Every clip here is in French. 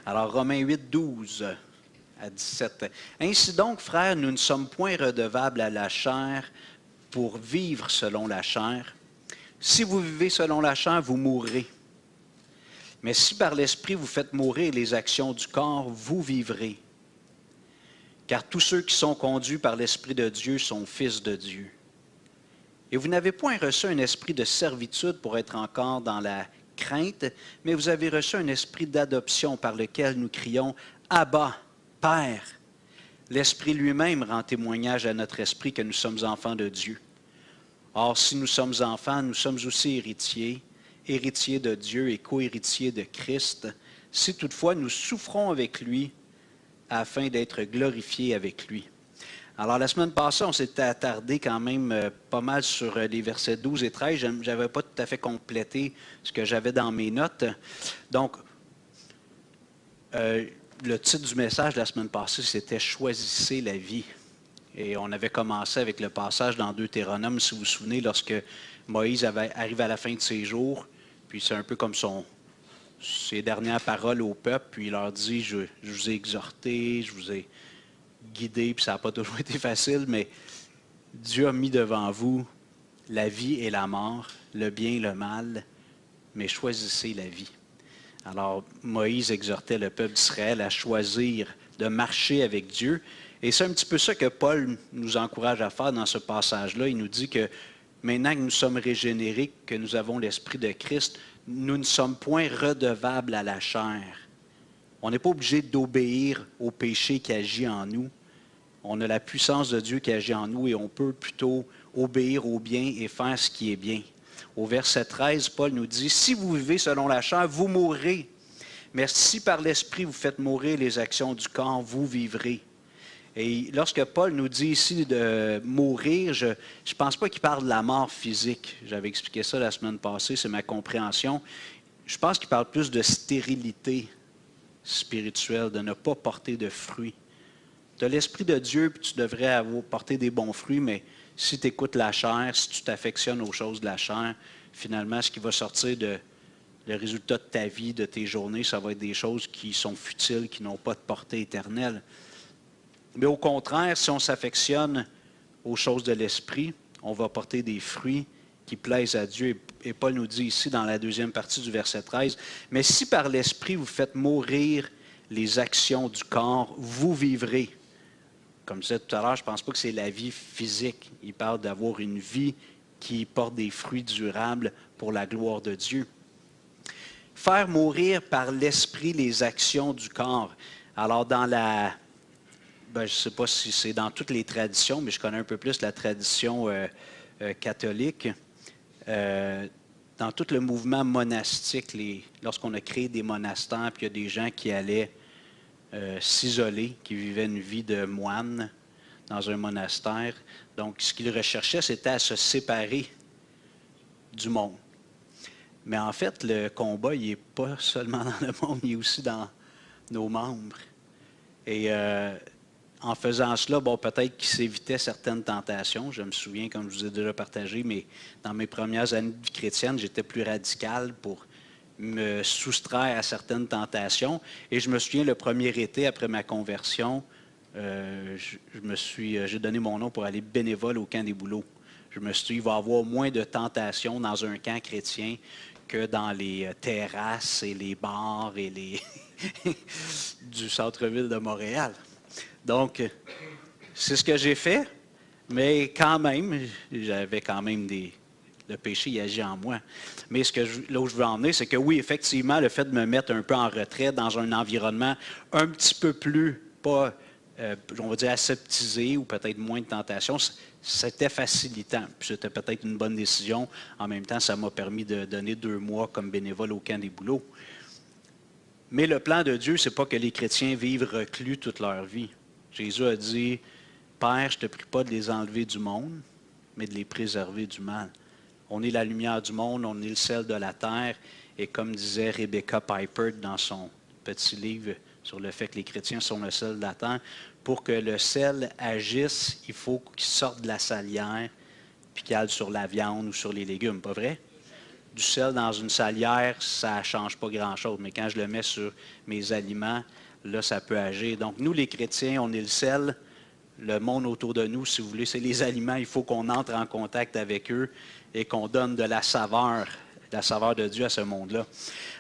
Alors, Romains 8, 12 à 17. Ainsi donc, frères, nous ne sommes point redevables à la chair pour vivre selon la chair. Si vous vivez selon la chair, vous mourrez. Mais si par l'Esprit vous faites mourir les actions du corps, vous vivrez. Car tous ceux qui sont conduits par l'Esprit de Dieu sont fils de Dieu. Et vous n'avez point reçu un esprit de servitude pour être encore dans la crainte, mais vous avez reçu un esprit d'adoption par lequel nous crions « Abba, Père ». L'Esprit lui-même rend témoignage à notre esprit que nous sommes enfants de Dieu. Or, si nous sommes enfants, nous sommes aussi héritiers, héritiers de Dieu et co-héritiers de Christ, si toutefois nous souffrons avec lui, afin d'être glorifiés avec lui. Alors, la semaine passée, on s'était attardé quand même pas mal sur les versets 12 et 13. Je n'avais pas tout à fait complété ce que j'avais dans mes notes. Donc, le titre du message de la semaine passée, c'était « Choisissez la vie ». Et on avait commencé avec le passage dans Deutéronome, si vous vous souvenez, lorsque Moïse arrive à la fin de ses jours, puis c'est un peu comme ses dernières paroles au peuple, puis il leur dit, je vous ai exhorté, je vous ai guidé, puis ça n'a pas toujours été facile, mais Dieu a mis devant vous la vie et la mort, le bien et le mal, mais choisissez la vie. Alors, Moïse exhortait le peuple d'Israël à choisir de marcher avec Dieu. Et c'est un petit peu ça que Paul nous encourage à faire dans ce passage-là. Il nous dit que maintenant que nous sommes régénérés, que nous avons l'Esprit de Christ, nous ne sommes point redevables à la chair. On n'est pas obligé d'obéir au péché qui agit en nous. On a la puissance de Dieu qui agit en nous et on peut plutôt obéir au bien et faire ce qui est bien. Au verset 13, Paul nous dit « Si vous vivez selon la chair, vous mourrez. Mais si par l'Esprit vous faites mourir les actions du corps, vous vivrez. » Et lorsque Paul nous dit ici de mourir, je ne pense pas qu'il parle de la mort physique. J'avais expliqué ça la semaine passée, c'est ma compréhension. Je pense qu'il parle plus de stérilité spirituelle, de ne pas porter de fruits. Tu as l'Esprit de Dieu, puis tu devrais porter des bons fruits, mais si tu écoutes la chair, si tu t'affectionnes aux choses de la chair, finalement, ce qui va sortir le résultat de ta vie, de tes journées, ça va être des choses qui sont futiles, qui n'ont pas de portée éternelle. Mais au contraire, si on s'affectionne aux choses de l'Esprit, on va porter des fruits qui plaisent à Dieu. Et Paul nous dit ici, dans la deuxième partie du verset 13, « Mais si par l'Esprit vous faites mourir les actions du corps, vous vivrez. » Comme je disais tout à l'heure, je ne pense pas que c'est la vie physique. Il parle d'avoir une vie qui porte des fruits durables pour la gloire de Dieu. Faire mourir par l'Esprit les actions du corps. Alors, je ne sais pas si c'est dans toutes les traditions, mais je connais un peu plus la tradition catholique. Dans tout le mouvement monastique, lorsqu'on a créé des monastères, puis il y a des gens qui allaient s'isoler, qui vivaient une vie de moine dans un monastère. Donc, ce qu'ils recherchaient, c'était à se séparer du monde. Mais en fait, le combat, il n'est pas seulement dans le monde, il est aussi dans nos membres. Et en faisant cela, peut-être qu'ils s'évitaient certaines tentations. Je me souviens, comme je vous ai déjà partagé, mais dans mes premières années de vie chrétienne, j'étais plus radical pour me soustraire à certaines tentations. Et je me souviens, le premier été après ma conversion, j'ai donné mon nom pour aller bénévole au camp des bouleaux. Je me suis dit, il va y avoir moins de tentations dans un camp chrétien que dans les terrasses et les bars et les du centre-ville de Montréal. Donc, c'est ce que j'ai fait, mais quand même, j'avais quand même le péché, il agit en moi. Mais là où je veux en venir, c'est que oui, effectivement, le fait de me mettre un peu en retrait dans un environnement un petit peu plus, pas, on va dire, aseptisé ou peut-être moins de tentation, c'était facilitant. Puis c'était peut-être une bonne décision. En même temps, ça m'a permis de donner 2 mois comme bénévole au camp des bouleaux. Mais le plan de Dieu, ce n'est pas que les chrétiens vivent reclus toute leur vie. Jésus a dit, « Père, je ne te prie pas de les enlever du monde, mais de les préserver du mal. » On est la lumière du monde, on est le sel de la terre. Et comme disait Rebecca Piper dans son petit livre sur le fait que les chrétiens sont le sel de la terre, pour que le sel agisse, il faut qu'il sorte de la salière puis qu'il aille sur la viande ou sur les légumes, pas vrai? du sel dans une salière, ça ne change pas grand-chose. Mais quand je le mets sur mes aliments, là, ça peut agir. Donc, nous, les chrétiens, on est le sel. Le monde autour de nous, si vous voulez, c'est les aliments. Il faut qu'on entre en contact avec eux et qu'on donne de la saveur de Dieu à ce monde-là.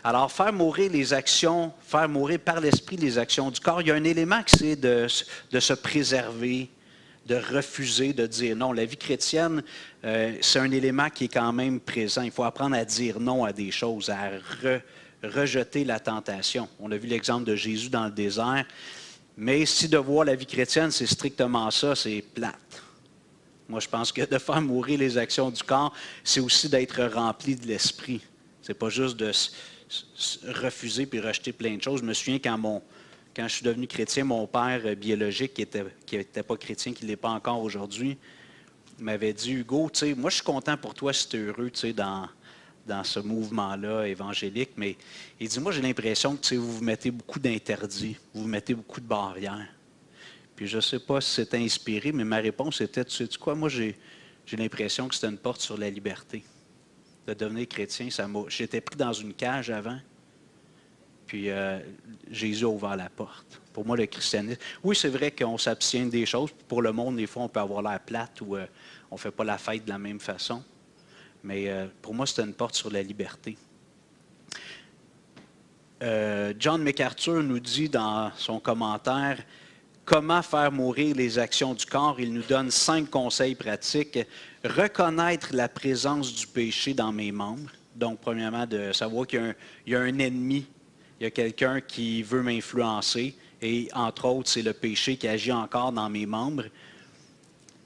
Alors, faire mourir les actions, faire mourir par l'esprit les actions du corps, il y a un élément qui c'est de se préserver, de refuser, de dire non. La vie chrétienne, c'est un élément qui est quand même présent. Il faut apprendre à dire non à des choses, à rejeter la tentation. On a vu l'exemple de Jésus dans le désert. Mais si de voir la vie chrétienne, c'est strictement ça, c'est plate. Moi, je pense que de faire mourir les actions du corps, c'est aussi d'être rempli de l'esprit. Ce n'est pas juste de refuser puis rejeter plein de choses. Je me souviens quand je suis devenu chrétien, mon père biologique, qui était pas chrétien, qui ne l'est pas encore aujourd'hui, m'avait dit, Hugo, tu sais, moi, je suis content pour toi si tu es heureux, tu sais, dans ce mouvement-là évangélique, mais il dit, moi, j'ai l'impression que vous mettez beaucoup d'interdits, vous mettez beaucoup de barrières. Puis je ne sais pas si c'était inspiré, mais ma réponse était, tu sais quoi, moi, j'ai l'impression que c'était une porte sur la liberté. De devenir chrétien, j'étais pris dans une cage avant, puis Jésus a ouvert la porte. Pour moi, le christianisme, oui, c'est vrai qu'on s'abstient des choses. Pour le monde, des fois, on peut avoir l'air plate ou on ne fait pas la fête de la même façon. Mais pour moi, c'était une porte sur la liberté. John MacArthur nous dit dans son commentaire comment faire mourir les actions du corps. Il nous donne 5 conseils pratiques. Reconnaître la présence du péché dans mes membres. Donc, premièrement, de savoir qu'il y a un ennemi, il y a quelqu'un qui veut m'influencer. Et entre autres, c'est le péché qui agit encore dans mes membres.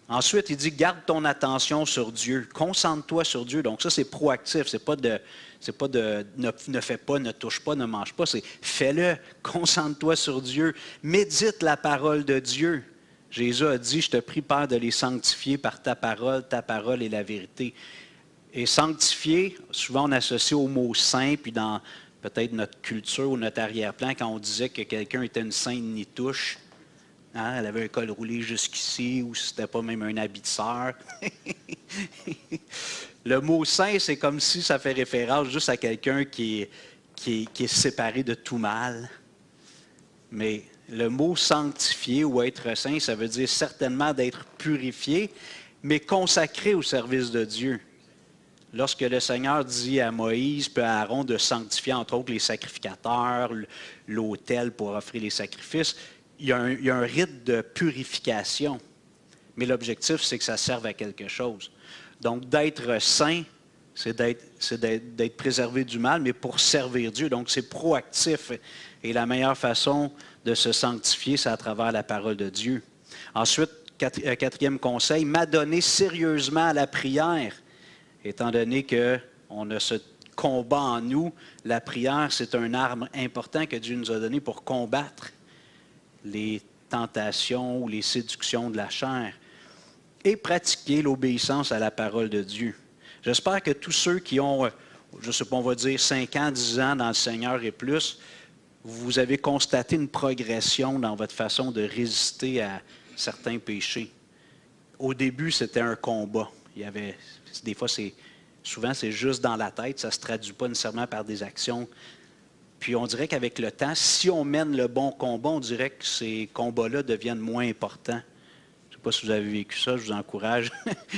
Ensuite, il dit, garde ton attention sur Dieu. Concentre-toi sur Dieu. Donc ça, c'est proactif. C'est pas de ne fais pas, ne touche pas, ne mange pas. C'est fais-le. Concentre-toi sur Dieu. Médite la parole de Dieu. Jésus a dit, je te prie, Père, de les sanctifier par ta parole est la vérité. Et sanctifier, souvent on associe au mot saint, puis dans peut-être notre culture ou notre arrière-plan, quand on disait que quelqu'un était une sainte ni touche, hein, elle avait un col roulé jusqu'ici, ou si ce n'était pas même un habit de sœur. Le mot saint, c'est comme si ça fait référence juste à quelqu'un qui est séparé de tout mal. Mais le mot sanctifié ou être saint, ça veut dire certainement d'être purifié, mais consacré au service de Dieu. Lorsque le Seigneur dit à Moïse puis à Aaron de sanctifier, entre autres, les sacrificateurs, l'autel pour offrir les sacrifices, il y a un rite de purification. Mais l'objectif, c'est que ça serve à quelque chose. Donc, d'être saint, c'est d'être préservé du mal, mais pour servir Dieu. Donc, c'est proactif. Et la meilleure façon de se sanctifier, c'est à travers la parole de Dieu. Ensuite, quatrième conseil, m'adonner sérieusement à la prière. Étant donné qu'on a ce combat en nous, la prière, c'est un arme important que Dieu nous a donné pour combattre les tentations ou les séductions de la chair et pratiquer l'obéissance à la parole de Dieu. J'espère que tous ceux qui ont, je ne sais pas, on va dire 5 ans, 10 ans dans le Seigneur et plus, vous avez constaté une progression dans votre façon de résister à certains péchés. Au début, c'était un combat. Des fois, souvent, c'est juste dans la tête, ça ne se traduit pas nécessairement par des actions. Puis on dirait qu'avec le temps, si on mène le bon combat, on dirait que ces combats-là deviennent moins importants. Je ne sais pas si vous avez vécu ça, je vous encourage,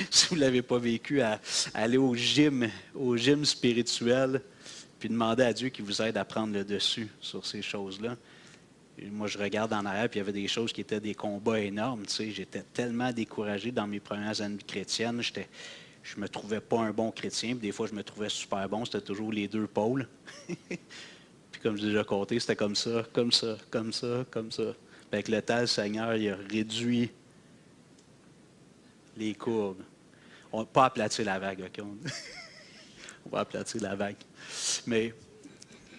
si vous ne l'avez pas vécu, à aller au gym spirituel, puis demander à Dieu qu'il vous aide à prendre le dessus sur ces choses-là. Et moi, je regarde en arrière, puis il y avait des choses qui étaient des combats énormes. Tu sais, j'étais tellement découragé dans mes premières années chrétiennes. Je ne me trouvais pas un bon chrétien, puis des fois, je me trouvais super bon. C'était toujours les deux pôles. Puis comme je l'ai déjà compté, c'était comme ça, comme ça, comme ça, comme ça. Puis avec le temps, le Seigneur, il a réduit les courbes. On ne va pas aplatir la vague, OK? On va aplatir la vague. Mais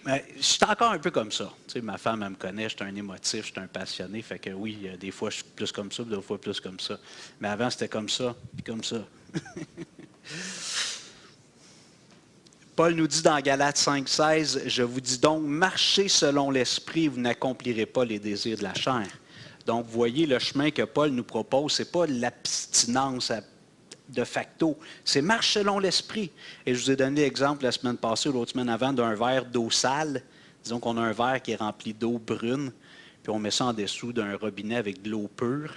je suis encore un peu comme ça. Tu sais, ma femme, elle me connaît, je suis un émotif, je suis un passionné. Fait que oui, des fois, je suis plus comme ça, des fois, plus comme ça. Mais avant, c'était comme ça, puis comme ça. Paul nous dit dans Galates 5,16, « Je vous dis donc, marchez selon l'esprit, vous n'accomplirez pas les désirs de la chair. » Donc, vous voyez, le chemin que Paul nous propose, ce n'est pas l'abstinence de facto. C'est marche selon l'esprit. Et je vous ai donné l'exemple la semaine passée ou l'autre semaine avant d'un verre d'eau sale. Disons qu'on a un verre qui est rempli d'eau brune, puis on met ça en dessous d'un robinet avec de l'eau pure,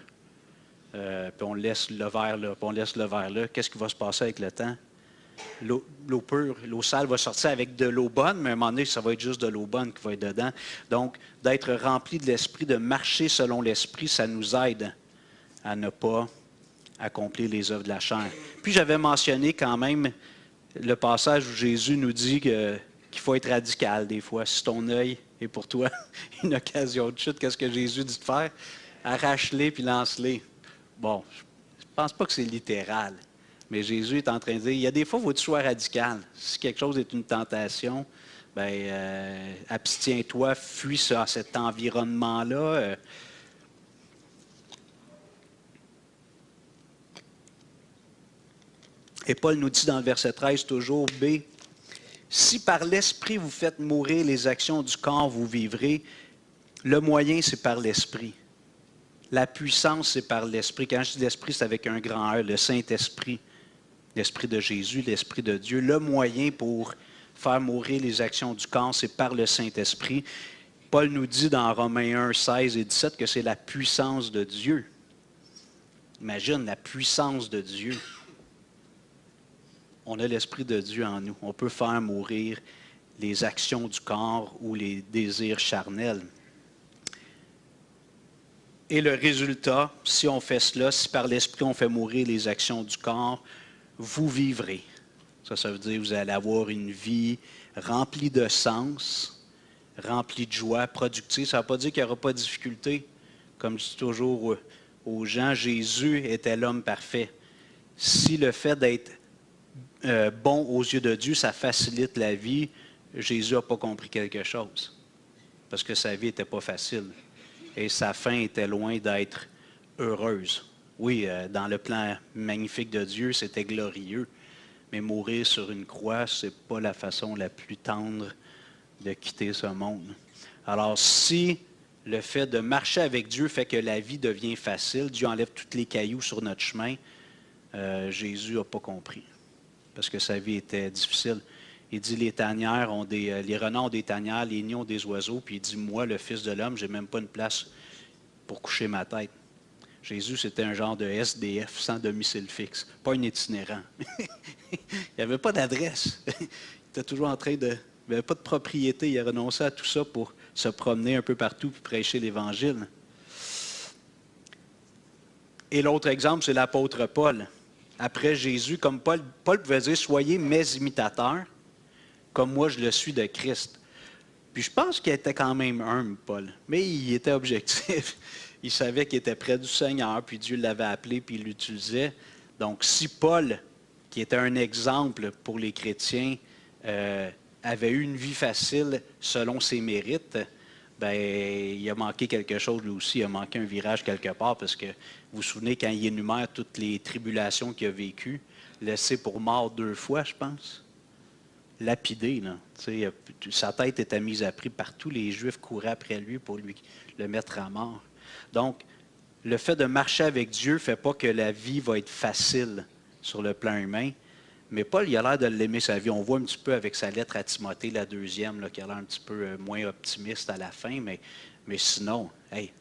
puis on laisse le verre là, puis on laisse le verre là. Qu'est-ce qui va se passer avec le temps? L'eau pure, l'eau sale va sortir avec de l'eau bonne, mais à un moment donné, ça va être juste de l'eau bonne qui va être dedans. Donc, d'être rempli de l'esprit, de marcher selon l'esprit, ça nous aide à ne pas accomplir les œuvres de la chair. Puis j'avais mentionné quand même le passage où Jésus nous dit qu'il faut être radical des fois. Si ton œil est pour toi une occasion de chute, qu'est-ce que Jésus dit de faire? Arrache-les puis lance-les. Bon, je ne pense pas que c'est littéral. Mais Jésus est en train de dire, il y a des fois, il faut que tu sois radical. Si quelque chose est une tentation, abstiens-toi, fuis ça, cet environnement-là. Et Paul nous dit dans le verset 13, toujours B, « Si par l'Esprit vous faites mourir les actions du corps, vous vivrez. » Le moyen, c'est par l'Esprit. La puissance, c'est par l'Esprit. Quand je dis l'Esprit, c'est avec un grand E, le Saint-Esprit. L'Esprit de Jésus, l'Esprit de Dieu. Le moyen pour faire mourir les actions du corps, c'est par le Saint-Esprit. Paul nous dit dans Romains 1, 16 et 17 que c'est la puissance de Dieu. Imagine la puissance de Dieu. On a l'Esprit de Dieu en nous. On peut faire mourir les actions du corps ou les désirs charnels. Et le résultat, si on fait cela, si par l'Esprit on fait mourir les actions du corps, vous vivrez. Ça veut dire que vous allez avoir une vie remplie de sens, remplie de joie, productive. Ça ne veut pas dire qu'il n'y aura pas de difficulté. Comme je dis toujours aux gens, Jésus était l'homme parfait. Si le fait d'être bon aux yeux de Dieu, ça facilite la vie, Jésus n'a pas compris quelque chose. Parce que sa vie n'était pas facile. Et sa fin était loin d'être heureuse. Oui, dans le plan magnifique de Dieu, c'était glorieux. Mais mourir sur une croix, ce n'est pas la façon la plus tendre de quitter ce monde. Alors, si le fait de marcher avec Dieu fait que la vie devient facile, Dieu enlève tous les cailloux sur notre chemin, Jésus n'a pas compris. Parce que sa vie était difficile. Il dit, les renards ont des tanières, les nids ont des oiseaux, puis il dit, moi, le Fils de l'homme, je n'ai même pas une place pour coucher ma tête. Jésus, c'était un genre de SDF, sans domicile fixe, pas un itinérant. Il n'y avait pas d'adresse. Il était toujours en train de... Il n'avait pas de propriété. Il a renoncé à tout ça pour se promener un peu partout et prêcher l'Évangile. Et l'autre exemple, c'est l'apôtre Paul. Après Jésus, comme Paul pouvait dire, « Soyez mes imitateurs, comme moi je le suis de Christ. » Puis je pense qu'il était quand même humble, Paul. Mais il était objectif. Il savait qu'il était près du Seigneur, puis Dieu l'avait appelé, puis il l'utilisait. Donc, si Paul, qui était un exemple pour les chrétiens, avait eu une vie facile selon ses mérites, il a manqué quelque chose lui aussi. Il a manqué un virage quelque part, parce que vous vous souvenez, quand il énumère toutes les tribulations qu'il a vécues, laissé pour mort 2 fois, je pense. Lapidé, là. Sa tête était mise à prix partout. Les Juifs couraient après lui pour le mettre à mort. Donc, le fait de marcher avec Dieu ne fait pas que la vie va être facile sur le plan humain. Mais Paul, il a l'air de l'aimer sa vie. On voit un petit peu avec sa lettre à Timothée, la 2e, là, qui a l'air un petit peu moins optimiste à la fin. Mais sinon, hey,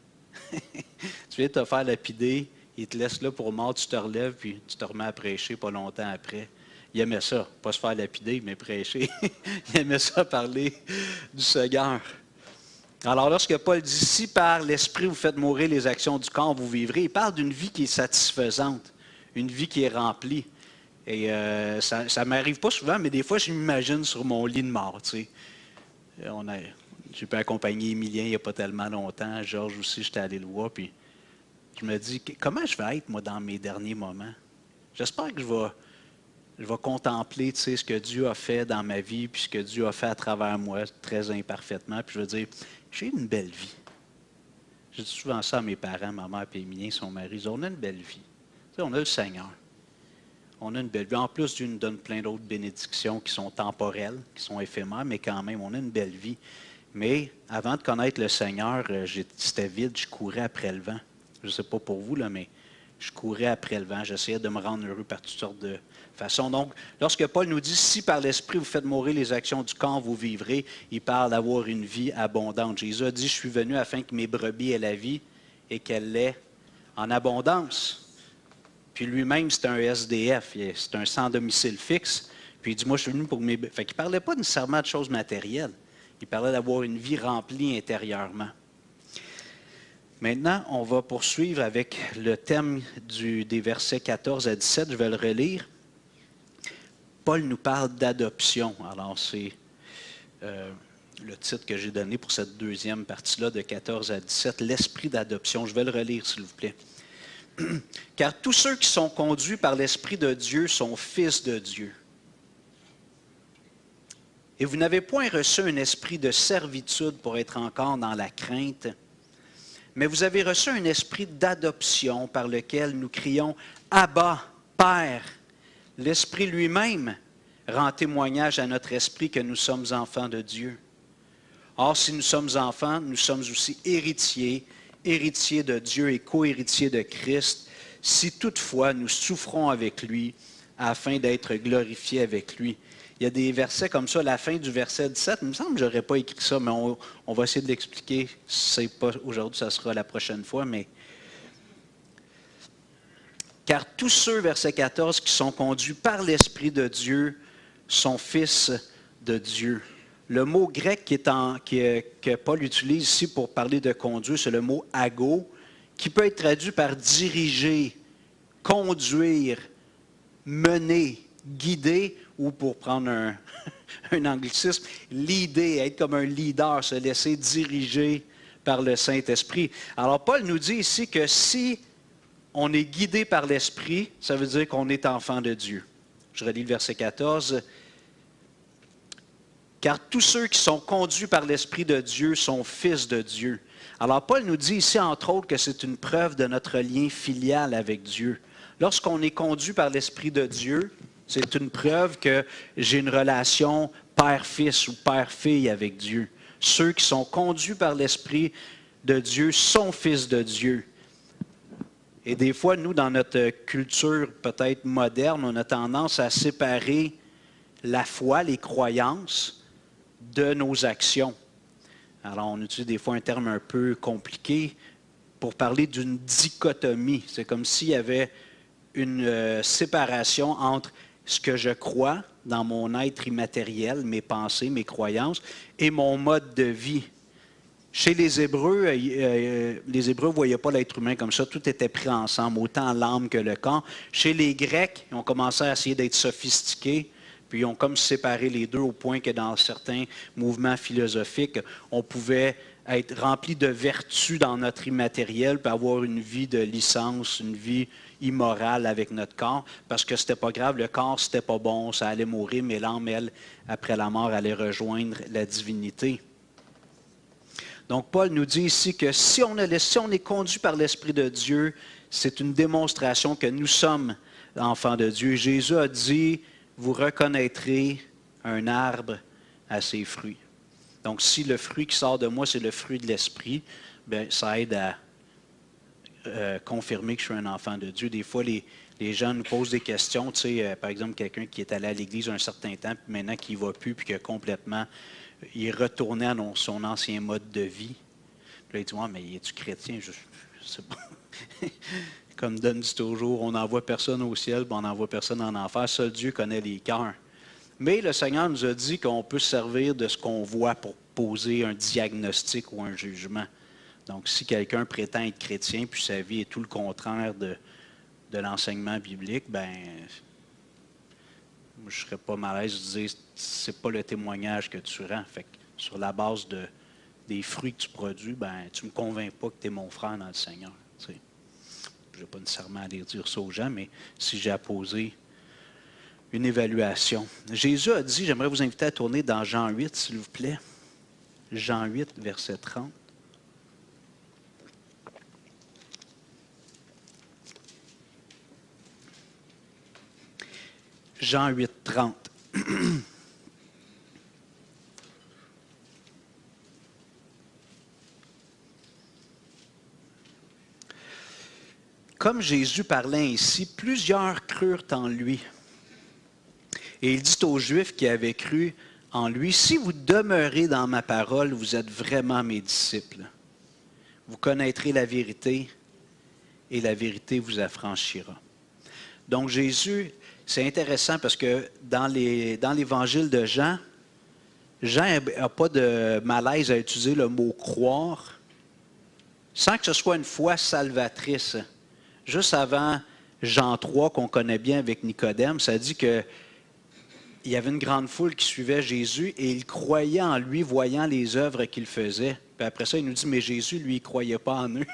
tu viens de te faire lapider, il te laisse là pour mort, tu te relèves, puis tu te remets à prêcher pas longtemps après. Il aimait ça, pas se faire lapider, mais prêcher. Il aimait ça parler du Seigneur. Alors, lorsque Paul dit « Si par l'Esprit vous faites mourir les actions du corps, vous vivrez », il parle d'une vie qui est satisfaisante, une vie qui est remplie. Et ça ne m'arrive pas souvent, mais des fois, je m'imagine sur mon lit de mort. Tu sais. J'ai pu accompagner Émilien il n'y a pas tellement longtemps. Georges aussi, j'étais allé le voir. Puis je me dis, comment je vais être, moi, dans mes derniers moments? J'espère que je vais contempler, tu sais, ce que Dieu a fait dans ma vie, puis ce que Dieu a fait à travers moi, très imparfaitement. Puis je vais dire, j'ai une belle vie. Je dis souvent ça à mes parents, ma mère et Émilien, son mari. Ils disent, on a une belle vie. Tu sais, on a le Seigneur. On a une belle vie. En plus, Dieu nous donne plein d'autres bénédictions qui sont temporelles, qui sont éphémères, mais quand même, on a une belle vie. Mais avant de connaître le Seigneur, c'était vide, je courais après le vent. Je ne sais pas pour vous, là, mais Je courais après le vent, j'essayais de me rendre heureux par toutes sortes de façons. Donc, lorsque Paul nous dit « Si par l'Esprit vous faites mourir les actions du corps, vous vivrez », il parle d'avoir une vie abondante. Jésus a dit « Je suis venu afin que mes brebis aient la vie et qu'elle l'ait en abondance ». Puis lui-même, c'est un SDF, c'est un sans domicile fixe. Puis il dit « Moi, je suis venu pour mes... » Fait qu'il ne parlait pas nécessairement de choses matérielles. Il parlait d'avoir une vie remplie intérieurement. Maintenant, on va poursuivre avec le thème des versets 14 à 17. Je vais le relire. Paul nous parle d'adoption. Alors, c'est le titre que j'ai donné pour cette deuxième partie-là de 14 à 17, l'esprit d'adoption. Je vais le relire, s'il vous plaît. Car tous ceux qui sont conduits par l'Esprit de Dieu sont fils de Dieu. Et vous n'avez point reçu un esprit de servitude pour être encore dans la crainte, mais vous avez reçu un esprit d'adoption par lequel nous crions « Abba, Père ». L'Esprit lui-même rend témoignage à notre esprit que nous sommes enfants de Dieu. Or, si nous sommes enfants, nous sommes aussi héritiers, héritiers de Dieu et co-héritiers de Christ, si toutefois nous souffrons avec lui, afin d'être glorifiés avec lui. Il y a des versets comme ça, la fin du verset 17, il me semble que je n'aurais pas écrit ça, mais on va essayer de l'expliquer. Si ce n'est pas aujourd'hui, ça sera la prochaine fois. Mais car tous ceux, verset 14, qui sont conduits par l'Esprit de Dieu sont fils de Dieu. Le mot grec que Paul utilise ici pour parler de conduire, c'est le mot ago, qui peut être traduit par diriger, conduire, mener, guider, ou pour prendre un anglicisme, leader, être comme un leader, se laisser diriger par le Saint-Esprit. Alors Paul nous dit ici que si on est guidé par l'Esprit, ça veut dire qu'on est enfant de Dieu. Je relis le verset 14. Car tous ceux qui sont conduits par l'Esprit de Dieu sont fils de Dieu. Alors Paul nous dit ici, entre autres, que c'est une preuve de notre lien filial avec Dieu. Lorsqu'on est conduit par l'Esprit de Dieu, c'est une preuve que j'ai une relation père-fils ou père-fille avec Dieu. Ceux qui sont conduits par l'Esprit de Dieu sont fils de Dieu. Et des fois, nous, dans notre culture peut-être moderne, on a tendance à séparer la foi, les croyances, de nos actions. Alors, on utilise des fois un terme un peu compliqué pour parler d'une dichotomie. C'est comme s'il y avait une séparation entre ce que je crois dans mon être immatériel, mes pensées, mes croyances, et mon mode de vie. Chez les Hébreux ne voyaient pas l'être humain comme ça. Tout était pris ensemble, autant l'âme que le corps. Chez les Grecs, ils ont commencé à essayer d'être sophistiqués, puis ils ont comme séparé les deux au point que dans certains mouvements philosophiques, on pouvait être rempli de vertus dans notre immatériel, puis avoir une vie de licence, une vie immorale avec notre corps, parce que c'était pas grave, le corps c'était pas bon, ça allait mourir, mais l'âme, elle, après la mort, allait rejoindre la divinité. Donc Paul nous dit ici que si on est conduit par l'Esprit de Dieu, c'est une démonstration que nous sommes enfants de Dieu. Jésus a dit, vous reconnaîtrez un arbre à ses fruits. Donc, si le fruit qui sort de moi, c'est le fruit de l'Esprit, bien, ça aide à confirmer que je suis un enfant de Dieu. Des fois, les gens nous posent des questions. Tu sais, par exemple, quelqu'un qui est allé à l'église un certain temps, puis maintenant qu'il ne va plus, puis que complètement, il est retourné à son ancien mode de vie. Puis là, il dit, ouais, mais es-tu chrétien? Je ne sais pas. Comme Donne dit toujours, on n'envoie personne au ciel, puis on n'envoie personne en enfer. Seul Dieu connaît les cœurs. Mais le Seigneur nous a dit qu'on peut se servir de ce qu'on voit pour poser un diagnostic ou un jugement. Donc, si quelqu'un prétend être chrétien, puis sa vie est tout le contraire de l'enseignement biblique, ben, je ne serais pas mal à l'aise de dire c'est pas le témoignage que tu rends. Fait que sur la base des fruits que tu produis, ben, tu ne me convaincs pas que tu es mon frère dans le Seigneur. Tu sais. Je n'ai pas nécessairement à aller dire ça aux gens, mais si j'ai à poser une évaluation. Jésus a dit, j'aimerais vous inviter à tourner dans Jean 8, s'il vous plaît. Jean 8, verset 30. Jean 8, 30. Comme Jésus parlait ainsi, plusieurs crurent en lui. Et il dit aux Juifs qui avaient cru en lui, « Si vous demeurez dans ma parole, vous êtes vraiment mes disciples. Vous connaîtrez la vérité et la vérité vous affranchira. » Donc Jésus, c'est intéressant parce que dans l'évangile de Jean, Jean n'a pas de malaise à utiliser le mot « croire » sans que ce soit une foi salvatrice. Juste avant Jean 3, qu'on connaît bien avec Nicodème, ça dit qu'il y avait une grande foule qui suivait Jésus et ils croyaient en lui, voyant les œuvres qu'il faisait. Puis après ça, il nous dit, mais Jésus, lui, il ne croyait pas en eux.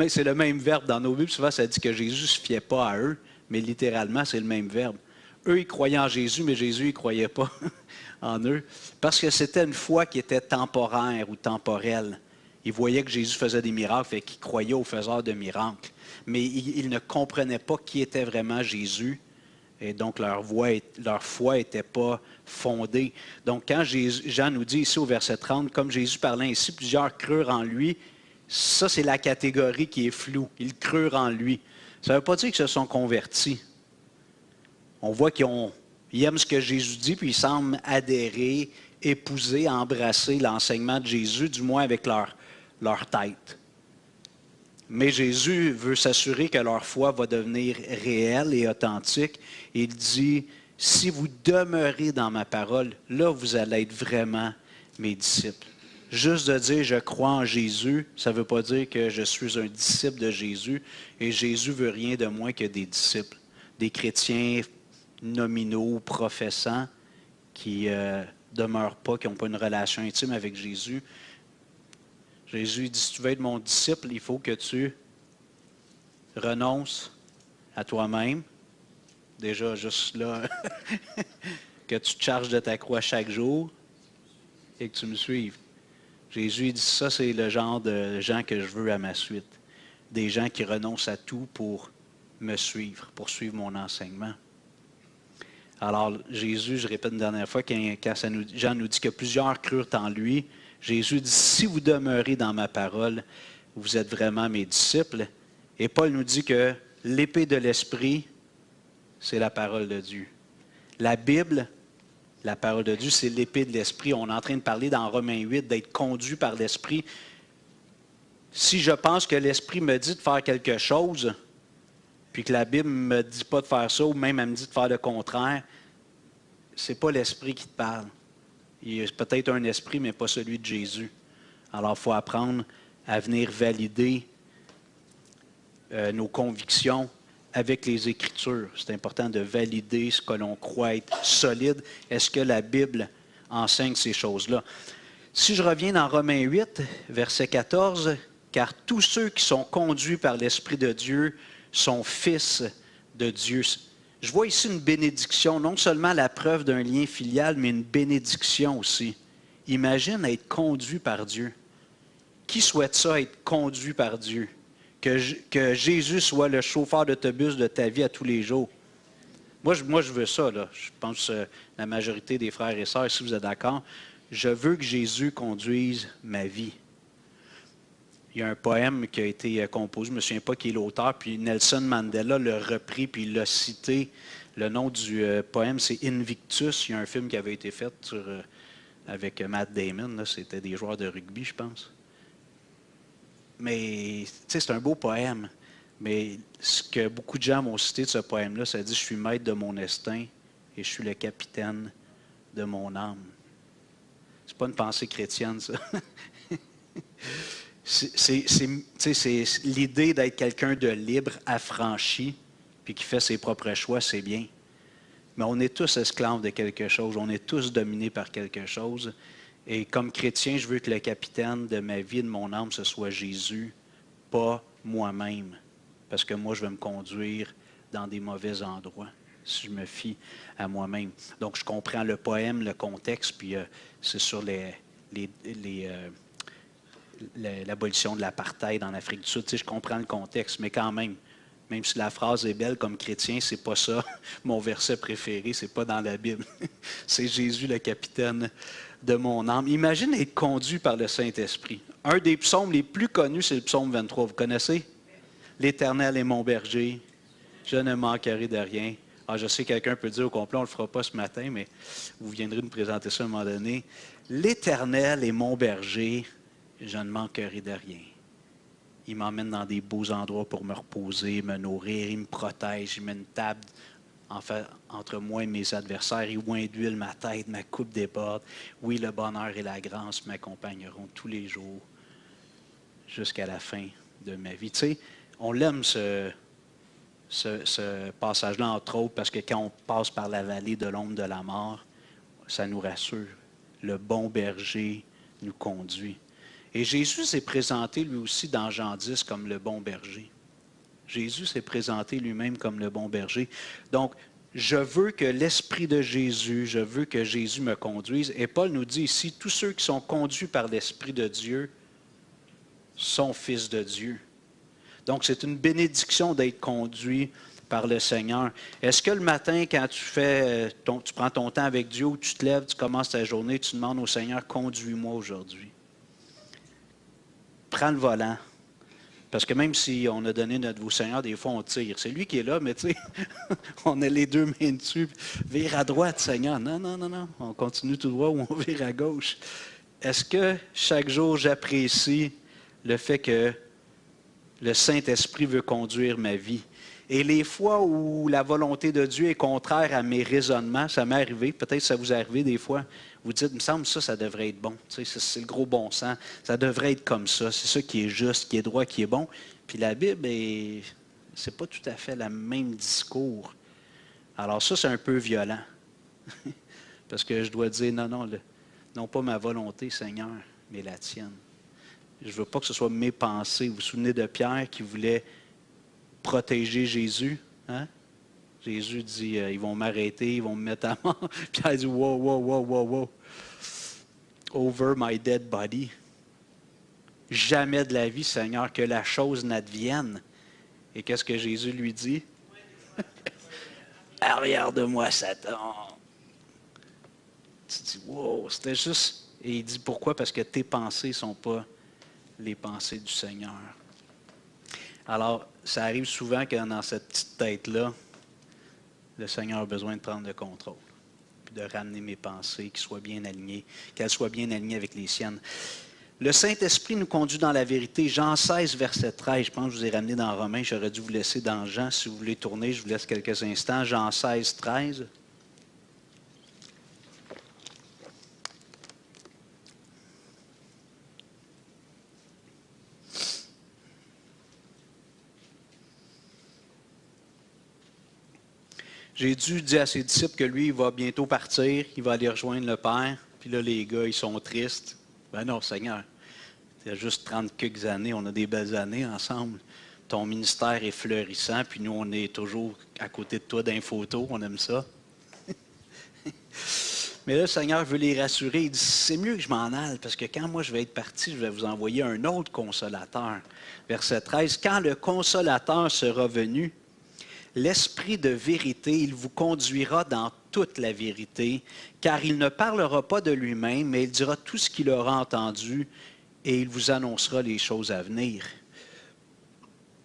C'est le même verbe dans nos Bibles. Souvent, ça dit que Jésus ne se fiait pas à eux, mais littéralement, c'est le même verbe. Eux, ils croyaient en Jésus, mais Jésus, il ne croyait pas en eux. Parce que c'était une foi qui était temporaire ou temporelle. Ils voyaient que Jésus faisait des miracles et qu'ils croyaient aux faiseurs de miracles. Mais ils ne comprenaient pas qui était vraiment Jésus. Et donc, leur foi n'était pas fondée. Donc, quand Jean nous dit ici au verset 30, « Comme Jésus parlait ainsi, plusieurs crurent en lui », ça, c'est la catégorie qui est floue. Ils crurent en lui. Ça ne veut pas dire qu'ils se sont convertis. On voit qu'ils aiment ce que Jésus dit, puis ils semblent adhérer, épouser, embrasser l'enseignement de Jésus, du moins avec leur tête. Mais Jésus veut s'assurer que leur foi va devenir réelle et authentique. Il dit, « Si vous demeurez dans ma parole, là, vous allez être vraiment mes disciples. » Juste de dire « je crois en Jésus », ça ne veut pas dire que je suis un disciple de Jésus. Et Jésus ne veut rien de moins que des disciples, des chrétiens nominaux, professants, qui ne demeurent pas, qui n'ont pas une relation intime avec Jésus. Jésus dit, si tu veux être mon disciple, il faut que tu renonces à toi-même. Déjà, juste là, que tu te charges de ta croix chaque jour et que tu me suives. Jésus dit, ça, c'est le genre de gens que je veux à ma suite. Des gens qui renoncent à tout pour me suivre, pour suivre mon enseignement. Alors, Jésus, je répète une dernière fois, quand Jean nous dit que plusieurs crurent en lui, Jésus dit, si vous demeurez dans ma parole, vous êtes vraiment mes disciples. Et Paul nous dit que l'épée de l'Esprit, c'est la parole de Dieu. La Bible, la parole de Dieu, c'est l'épée de l'Esprit. On est en train de parler dans Romains 8 d'être conduit par l'Esprit. Si je pense que l'Esprit me dit de faire quelque chose, puis que la Bible ne me dit pas de faire ça, ou même elle me dit de faire le contraire, ce n'est pas l'Esprit qui te parle. Il y a peut-être un esprit, mais pas celui de Jésus. Alors, il faut apprendre à venir valider nos convictions avec les Écritures. C'est important de valider ce que l'on croit être solide. Est-ce que la Bible enseigne ces choses-là? Si je reviens dans Romains 8, verset 14, « Car tous ceux qui sont conduits par l'Esprit de Dieu sont fils de Dieu. » Je vois ici une bénédiction, non seulement la preuve d'un lien filial, mais une bénédiction aussi. Imagine être conduit par Dieu. Qui souhaite ça, être conduit par Dieu? Que Jésus soit le chauffeur d'autobus de ta vie à tous les jours. Moi, je veux ça, là. Je pense que la majorité des frères et sœurs, si vous êtes d'accord, je veux que Jésus conduise ma vie. Il y a un poème qui a été composé, je ne me souviens pas qui est l'auteur, puis Nelson Mandela l'a repris, puis il l'a cité. Le nom du poème, c'est Invictus. Il y a un film qui avait été fait avec Matt Damon. Là, c'était des joueurs de rugby, je pense. Mais, tu sais, c'est un beau poème. Mais ce que beaucoup de gens m'ont cité de ce poème-là, ça dit « Je suis maître de mon destin et je suis le capitaine de mon âme. » C'est pas une pensée chrétienne, ça. C'est l'idée d'être quelqu'un de libre, affranchi, puis qui fait ses propres choix, c'est bien. Mais on est tous esclaves de quelque chose, on est tous dominés par quelque chose. Et comme chrétien, je veux que le capitaine de ma vie et de mon âme, ce soit Jésus, pas moi-même. Parce que moi, je vais me conduire dans des mauvais endroits si je me fie à moi-même. Donc, je comprends le poème, le contexte, puis c'est sur l'abolition de l'apartheid en Afrique du Sud. Tu sais, je comprends le contexte, mais quand même si la phrase est belle comme chrétien, c'est pas ça mon verset préféré, c'est pas dans la Bible. C'est Jésus le capitaine de mon âme. Imagine être conduit par le Saint-Esprit. Un des psaumes les plus connus, c'est le psaume 23. Vous connaissez? L'Éternel est mon berger, je ne manquerai de rien. Ah, je sais que quelqu'un peut dire au complet, on ne le fera pas ce matin, mais vous viendrez nous présenter ça à un moment donné. L'Éternel est mon berger, je ne manquerai de rien. Il m'emmène dans des beaux endroits pour me reposer, me nourrir, il me protège, il met une table entre moi et mes adversaires, il oint d'huile ma tête, ma coupe déborde. Oui, le bonheur et la grâce m'accompagneront tous les jours jusqu'à la fin de ma vie. Tu sais, on l'aime ce passage-là, entre autres, parce que quand on passe par la vallée de l'ombre de la mort, ça nous rassure. Le bon berger nous conduit. Et Jésus s'est présenté lui aussi dans Jean 10 comme le bon berger. Jésus s'est présenté lui-même comme le bon berger. Donc, je veux que l'Esprit de Jésus, je veux que Jésus me conduise. Et Paul nous dit ici, tous ceux qui sont conduits par l'Esprit de Dieu sont fils de Dieu. Donc, c'est une bénédiction d'être conduit par le Seigneur. Est-ce que le matin, quand tu prends ton temps avec Dieu, ou tu te lèves, tu commences ta journée, tu demandes au Seigneur, conduis-moi aujourd'hui. Prends le volant. Parce que même si on a donné notre au Seigneur, des fois on tire. C'est lui qui est là, mais tu sais, on a les deux mains dessus. Vire à droite, Seigneur. Non, non, non, non. On continue tout droit ou on vire à gauche. Est-ce que chaque jour j'apprécie le fait que le Saint-Esprit veut conduire ma vie? Et les fois où la volonté de Dieu est contraire à mes raisonnements, ça m'est arrivé, peut-être ça vous est arrivé des fois, vous dites, il me semble que ça devrait être bon. Tu sais, c'est le gros bon sens. Ça devrait être comme ça. C'est ça qui est juste, qui est droit, qui est bon. Puis la Bible, c'est pas tout à fait le même discours. Alors ça, c'est un peu violent. Parce que je dois dire, non pas ma volonté, Seigneur, mais la tienne. Je ne veux pas que ce soit mes pensées. Vous vous souvenez de Pierre qui voulait protéger Jésus? Hein? Jésus dit, ils vont m'arrêter, ils vont me mettre à mort. Pierre dit, wow. Over my dead body. Jamais de la vie, Seigneur, que la chose n'advienne. Et qu'est-ce que Jésus lui dit? Arrière de moi, Satan. Tu dis, wow, c'était juste. Et il dit, pourquoi? Parce que tes pensées ne sont pas les pensées du Seigneur. Alors, ça arrive souvent que dans cette petite tête-là, le Seigneur a besoin de prendre le contrôle, puis de ramener mes pensées, qu'elles soient bien alignées avec les siennes. Le Saint-Esprit nous conduit dans la vérité. Jean 16, verset 13, je pense que je vous ai ramené dans Romains, j'aurais dû vous laisser dans Jean. Si vous voulez tourner, je vous laisse quelques instants. Jean 16, 13. Jésus dit à ses disciples que lui, il va bientôt partir, il va aller rejoindre le Père. Puis là, les gars, ils sont tristes. Ben non, Seigneur, il y a juste 30 quelques années, on a des belles années ensemble. Ton ministère est fleurissant, puis nous, on est toujours à côté de toi dans les photos, on aime ça. Mais là, le Seigneur veut les rassurer. Il dit, c'est mieux que je m'en aille, parce que quand moi je vais être parti, je vais vous envoyer un autre consolateur. Verset 13, quand le consolateur sera venu, l'Esprit de vérité, il vous conduira dans toute la vérité, car il ne parlera pas de lui-même, mais il dira tout ce qu'il aura entendu et il vous annoncera les choses à venir.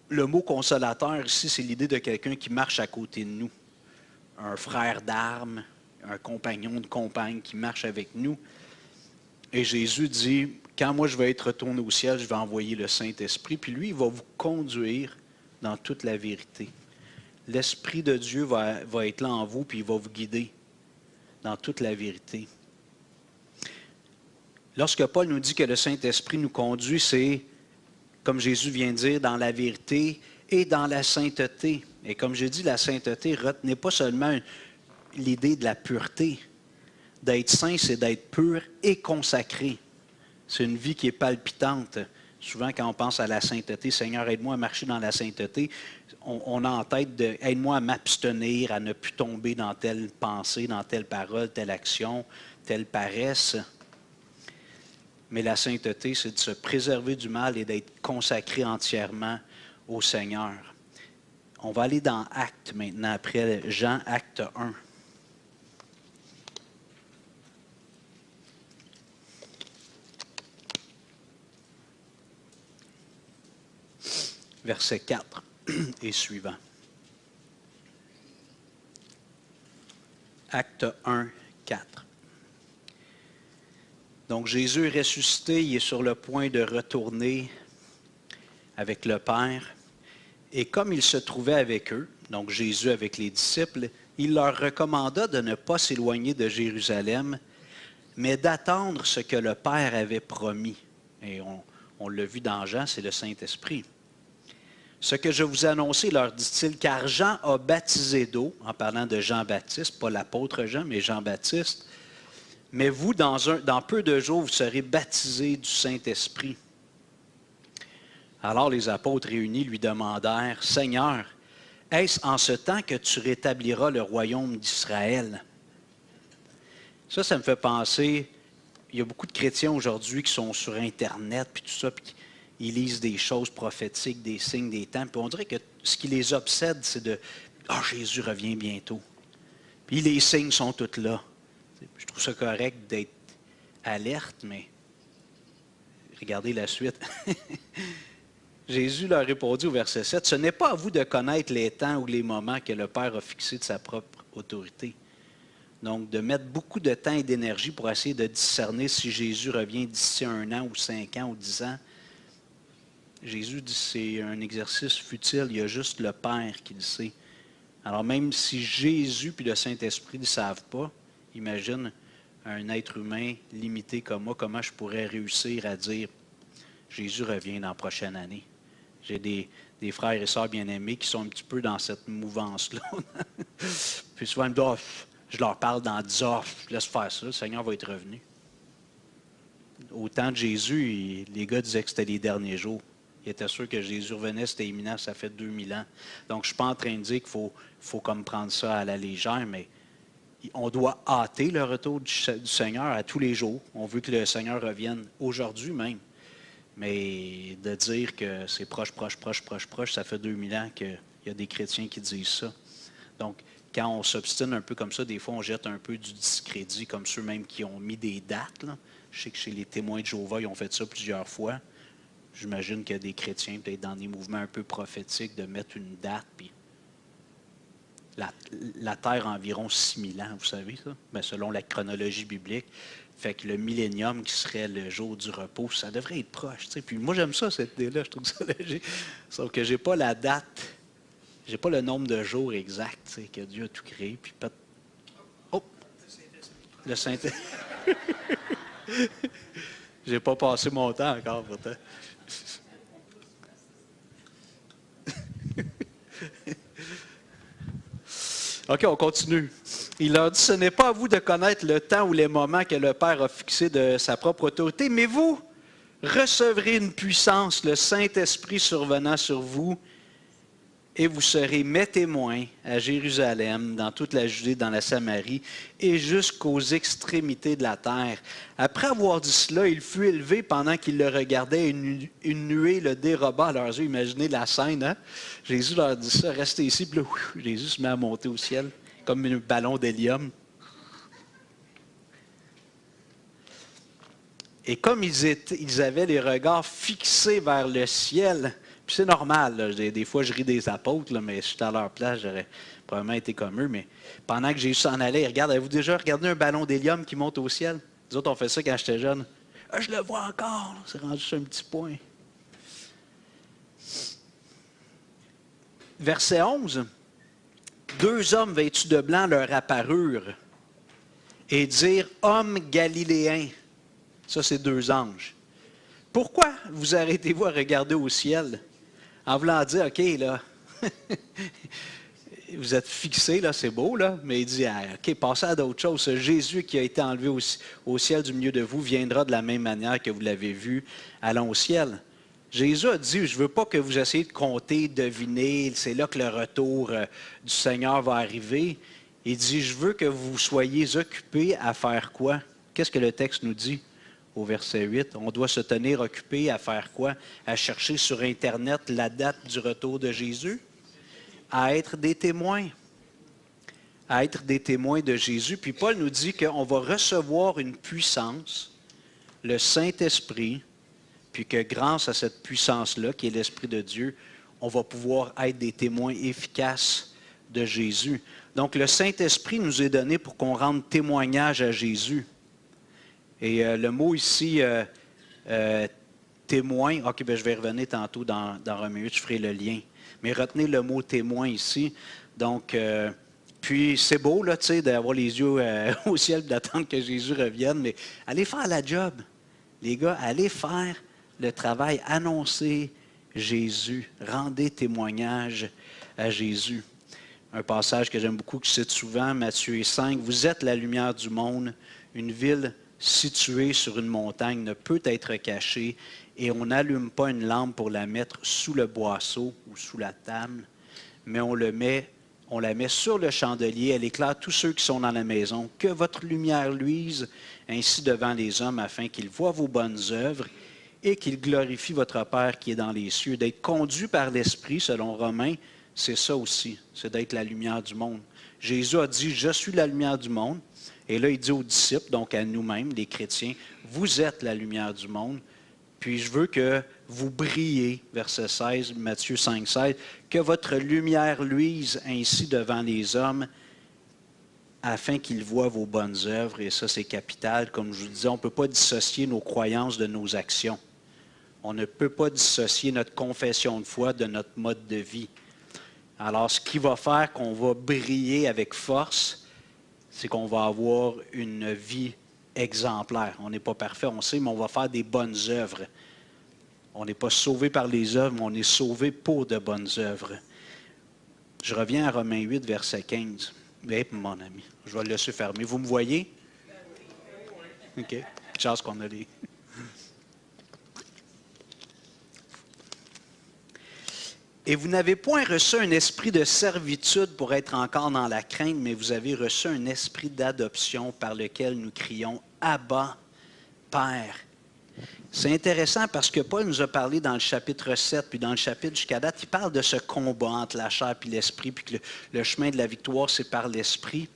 Le mot consolateur ici, c'est l'idée de quelqu'un qui marche à côté de nous. Un frère d'armes, un compagnon de compagne qui marche avec nous. Et Jésus dit, quand moi je vais être retourné au ciel, je vais envoyer le Saint-Esprit, puis lui, il va vous conduire dans toute la vérité. L'Esprit de Dieu va être là en vous, puis il va vous guider dans toute la vérité. Lorsque Paul nous dit que le Saint-Esprit nous conduit, c'est, comme Jésus vient de dire, dans la vérité et dans la sainteté. Et comme je dis, la sainteté, retenez pas seulement l'idée de la pureté. D'être saint, c'est d'être pur et consacré. C'est une vie qui est palpitante. Souvent, quand on pense à la sainteté, Seigneur, aide-moi à marcher dans la sainteté, on a en tête de aide-moi à m'abstenir, à ne plus tomber dans telle pensée, dans telle parole, telle action, telle paresse. Mais la sainteté, c'est de se préserver du mal et d'être consacré entièrement au Seigneur. On va aller dans Actes maintenant, après Jean, Acte 1. verset 4 et suivant. Acte 1, 4. Donc Jésus est ressuscité, il est sur le point de retourner avec le Père. Et comme il se trouvait avec eux, donc Jésus avec les disciples, il leur recommanda de ne pas s'éloigner de Jérusalem, mais d'attendre ce que le Père avait promis. Et on l'a vu dans Jean, c'est le Saint-Esprit. Ce que je vous ai annoncé, leur dit-il, car Jean a baptisé d'eau, en parlant de Jean-Baptiste, pas l'apôtre Jean, mais Jean-Baptiste. Mais vous, dans peu de jours, vous serez baptisés du Saint-Esprit. Alors les apôtres réunis lui demandèrent, « Seigneur, est-ce en ce temps que tu rétabliras le royaume d'Israël? » Ça me fait penser, il y a beaucoup de chrétiens aujourd'hui qui sont sur Internet, puis tout ça, puis ils lisent des choses prophétiques, des signes des temps, puis on dirait que ce qui les obsède, c'est de « Ah, Jésus revient bientôt. » Puis les signes sont tous là. Je trouve ça correct d'être alerte, mais regardez la suite. Jésus leur répondit au verset 7, « Ce n'est pas à vous de connaître les temps ou les moments que le Père a fixés de sa propre autorité. » Donc, de mettre beaucoup de temps et d'énergie pour essayer de discerner si Jésus revient d'ici 1 an ou 5 ans ou 10 ans. Jésus dit que c'est un exercice futile, il y a juste le Père qui le sait. Alors même si Jésus et le Saint-Esprit ne le savent pas, imagine un être humain limité comme moi, comment je pourrais réussir à dire « Jésus revient dans la prochaine année ». J'ai des frères et sœurs bien-aimés qui sont un petit peu dans cette mouvance-là. Puis souvent, ils me disent « Je leur parle dans 10 ans, laisse faire ça, le Seigneur va être revenu ». Au temps de Jésus, les gars disaient que c'était les derniers jours. Ils étaient sûrs que Jésus revenait, c'était imminent, ça fait 2000 ans. Donc, je ne suis pas en train de dire qu'il faut comme prendre ça à la légère, mais on doit hâter le retour du Seigneur à tous les jours. On veut que le Seigneur revienne aujourd'hui même. Mais de dire que c'est proche, ça fait 2000 ans qu'il y a des chrétiens qui disent ça. Donc, quand on s'obstine un peu comme ça, des fois, on jette un peu du discrédit, comme ceux même qui ont mis des dates, là. Je sais que chez les témoins de Jéhovah, ils ont fait ça plusieurs fois. J'imagine qu'il y a des chrétiens, peut-être dans des mouvements un peu prophétiques, de mettre une date, puis la Terre a environ 6000 ans, vous savez ça? Bien, selon la chronologie biblique. Fait que le millénium qui serait le jour du repos, ça devrait être proche. Tu sais. Puis moi, j'aime ça, cette idée-là, je trouve ça léger. Sauf que je n'ai pas la date, je n'ai pas le nombre de jours exact, tu sais, que Dieu a tout créé. Puis oh! Le Saint-Esprit. Je n'ai pas passé mon temps encore, pourtant. OK, on continue. Il leur dit, ce n'est pas à vous de connaître le temps ou les moments que le Père a fixé de sa propre autorité, mais vous recevrez une puissance, le Saint-Esprit survenant sur vous, et vous serez mes témoins à Jérusalem, dans toute la Judée, dans la Samarie, et jusqu'aux extrémités de la terre. Après avoir dit cela, il fut élevé pendant qu'il le regardait, une nuée le déroba à leurs yeux. Imaginez la scène, hein? Jésus leur dit ça, restez ici, puis là, Jésus se met à monter au ciel, comme un ballon d'hélium. Et comme ils avaient les regards fixés vers le ciel, puis c'est normal, là, des fois je ris des apôtres, là, mais si j'étais à leur place, j'aurais probablement été comme eux, mais pendant que Jésus s'en allait, regarde, avez-vous déjà regardé un ballon d'hélium qui monte au ciel? Nous autres, on fait ça quand j'étais jeune. Ah, je le vois encore, c'est rendu sur un petit point. Verset 11. 2 hommes vêtus de blanc leur apparurent et dirent, « Hommes galiléens ». Ça, c'est 2 anges. « Pourquoi vous arrêtez-vous à regarder au ciel? » En voulant dire, « OK, là, vous êtes fixés, là, c'est beau, là. » Mais il dit, ah, « OK, passez à d'autres choses. Ce Jésus qui a été enlevé au ciel du milieu de vous viendra de la même manière que vous l'avez vu. Allons au ciel. » Jésus a dit, « Je ne veux pas que vous essayiez de compter, deviner. C'est là que le retour du Seigneur va arriver. » Il dit, « Je veux que vous soyez occupés à faire quoi? » Qu'est-ce que le texte nous dit? Au verset 8, on doit se tenir occupé à faire quoi? À chercher sur Internet la date du retour de Jésus? À être des témoins. À être des témoins de Jésus. Puis Paul nous dit qu'on va recevoir une puissance, le Saint-Esprit, puis que grâce à cette puissance-là, qui est l'Esprit de Dieu, on va pouvoir être des témoins efficaces de Jésus. Donc, le Saint-Esprit nous est donné pour qu'on rende témoignage à Jésus. Et le mot ici, témoin, ok, ben, je vais revenir tantôt dans Romains 8, je ferai le lien. Mais retenez le mot témoin ici. Donc, puis c'est beau, là, tu sais, d'avoir les yeux au ciel et d'attendre que Jésus revienne, mais allez faire la job. Les gars, allez faire le travail, annoncez Jésus, rendez témoignage à Jésus. Un passage que j'aime beaucoup, que je cite souvent, Matthieu 5, « Vous êtes la lumière du monde, une ville située sur une montagne ne peut être cachée, et on n'allume pas une lampe pour la mettre sous le boisseau ou sous la table, mais on la met sur le chandelier, elle éclaire tous ceux qui sont dans la maison. Que votre lumière luise ainsi devant les hommes, afin qu'ils voient vos bonnes œuvres et qu'ils glorifient votre Père qui est dans les cieux. » D'être conduit par l'Esprit, selon Romains, c'est ça aussi, c'est d'être la lumière du monde. Jésus a dit, « Je suis la lumière du monde. » Et là, il dit aux disciples, donc à nous-mêmes, les chrétiens, « Vous êtes la lumière du monde. Puis je veux que vous brillez, verset 16, Matthieu 5, 16, que votre lumière luise ainsi devant les hommes, afin qu'ils voient vos bonnes œuvres. » Et ça, c'est capital. Comme je vous disais, on ne peut pas dissocier nos croyances de nos actions. On ne peut pas dissocier notre confession de foi de notre mode de vie. Alors, ce qui va faire qu'on va briller avec force, c'est qu'on va avoir une vie exemplaire. On n'est pas parfait, on sait, mais on va faire des bonnes œuvres. On n'est pas sauvé par les œuvres, mais on est sauvé pour de bonnes œuvres. Je reviens à Romains 8, verset 15. Eh, mon ami, je vais le laisser fermer. Vous me voyez? OK. Chance qu'on a les... « Et vous n'avez point reçu un esprit de servitude pour être encore dans la crainte, mais vous avez reçu un esprit d'adoption par lequel nous crions « Abba, Père ». C'est intéressant parce que Paul nous a parlé dans le chapitre 7, puis dans le chapitre jusqu'à date, il parle de ce combat entre la chair et l'esprit, puis que le chemin de la victoire, c'est par l'esprit.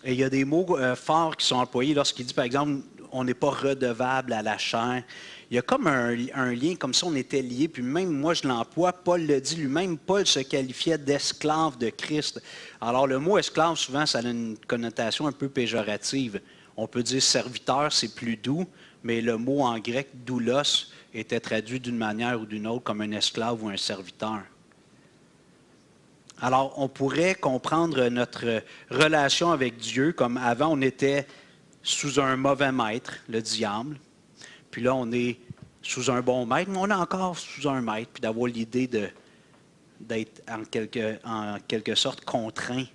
Et il y a des mots forts qui sont employés lorsqu'il dit, par exemple, on n'est pas redevable à la chair. Il y a comme un lien, comme si on était liés, puis même moi je l'emploie, Paul le dit lui-même, Paul se qualifiait d'esclave de Christ. Alors le mot esclave, souvent, ça a une connotation un peu péjorative. On peut dire serviteur, c'est plus doux, mais le mot en grec, doulos, était traduit d'une manière ou d'une autre comme un esclave ou un serviteur. Alors, on pourrait comprendre notre relation avec Dieu comme avant, on était sous un mauvais maître, le diable. Puis là, on est sous un bon maître, mais on est encore sous un maître, puis d'avoir l'idée d'être en quelque sorte contraint.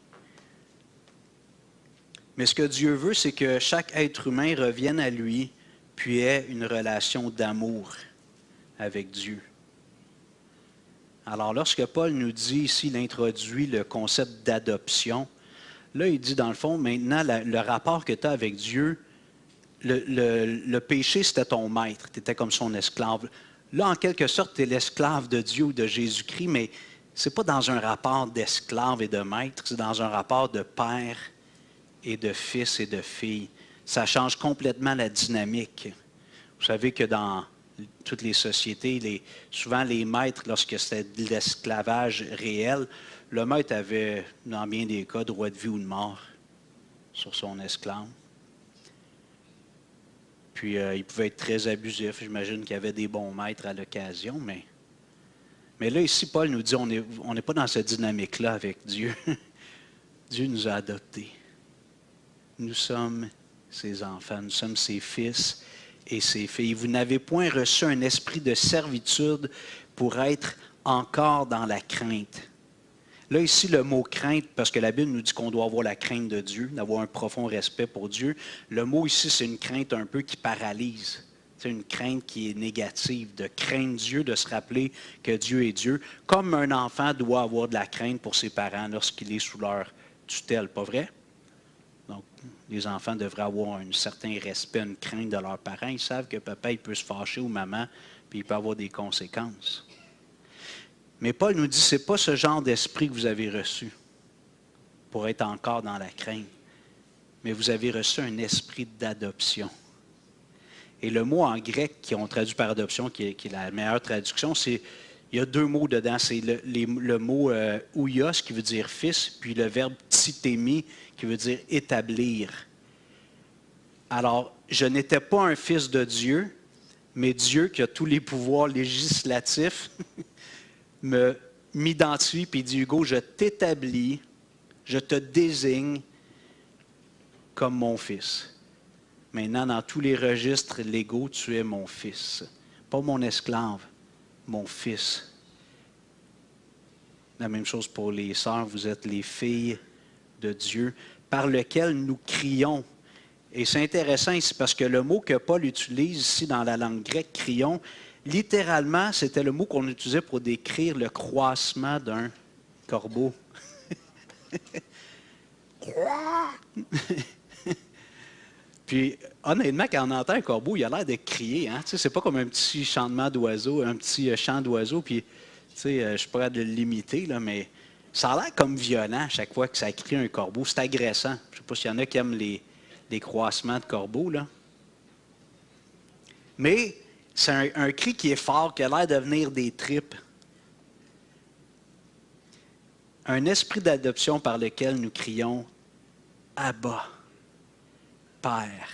Mais ce que Dieu veut, c'est que chaque être humain revienne à lui, puis ait une relation d'amour avec Dieu. Alors, lorsque Paul nous dit ici, il introduit le concept d'adoption, là, il dit, dans le fond, maintenant, le rapport que tu as avec Dieu, le péché, c'était ton maître, tu étais comme son esclave. Là, en quelque sorte, tu es l'esclave de Dieu ou de Jésus-Christ, mais ce n'est pas dans un rapport d'esclave et de maître, c'est dans un rapport de père et de fils et de fille. Ça change complètement la dynamique. Vous savez que dans toutes les sociétés, souvent les maîtres, lorsque c'était de l'esclavage réel, le maître avait, dans bien des cas, droit de vie ou de mort sur son esclave. Puis il pouvait être très abusif. J'imagine qu'il y avait des bons maîtres à l'occasion, mais là, ici, Paul nous dit, on n'est pas dans cette dynamique-là avec Dieu. Dieu nous a adoptés. Nous sommes ses enfants, nous sommes ses fils et ses filles. Vous n'avez point reçu un esprit de servitude pour être encore dans la crainte. Là, ici, le mot crainte, parce que la Bible nous dit qu'on doit avoir la crainte de Dieu, d'avoir un profond respect pour Dieu. Le mot ici, c'est une crainte un peu qui paralyse. C'est une crainte qui est négative, de craindre Dieu, de se rappeler que Dieu est Dieu, comme un enfant doit avoir de la crainte pour ses parents lorsqu'il est sous leur tutelle, pas vrai? Donc, les enfants devraient avoir un certain respect, une crainte de leurs parents. Ils savent que papa, il peut se fâcher ou maman, puis il peut avoir des conséquences. Mais Paul nous dit, ce n'est pas ce genre d'esprit que vous avez reçu pour être encore dans la crainte, mais vous avez reçu un esprit d'adoption. Et le mot en grec qu'on traduit par adoption, qui est la meilleure traduction, c'est, Il y a deux mots dedans. C'est le mot ouios, qui veut dire fils, puis le verbe titémi, qui veut dire établir. Alors, je n'étais pas un fils de Dieu, mais Dieu, qui a tous les pouvoirs législatifs, m'identifie et dit, Hugo, je t'établis, je te désigne comme mon fils. Maintenant, dans tous les registres légaux, tu es mon fils. Pas mon esclave, mon fils. La même chose pour les sœurs, vous êtes les filles de Dieu, par lequel nous crions. Et c'est intéressant ici parce que le mot que Paul utilise ici dans la langue grecque, crions, littéralement, c'était le mot qu'on utilisait pour décrire le croassement d'un corbeau. Puis, honnêtement, quand on entend un corbeau, il a l'air de crier. Hein? Tu sais, c'est pas comme un petit chantement d'oiseau, un petit chant d'oiseau, puis tu sais, je pourrais le limiter, là, mais ça a l'air comme violent chaque fois que ça crie un corbeau. C'est agressant. Je ne sais pas s'il y en a qui aiment les croissements de corbeaux, là. Mais c'est un cri qui est fort, qui a l'air de venir des tripes. Un esprit d'adoption par lequel nous crions « Abba, Père ».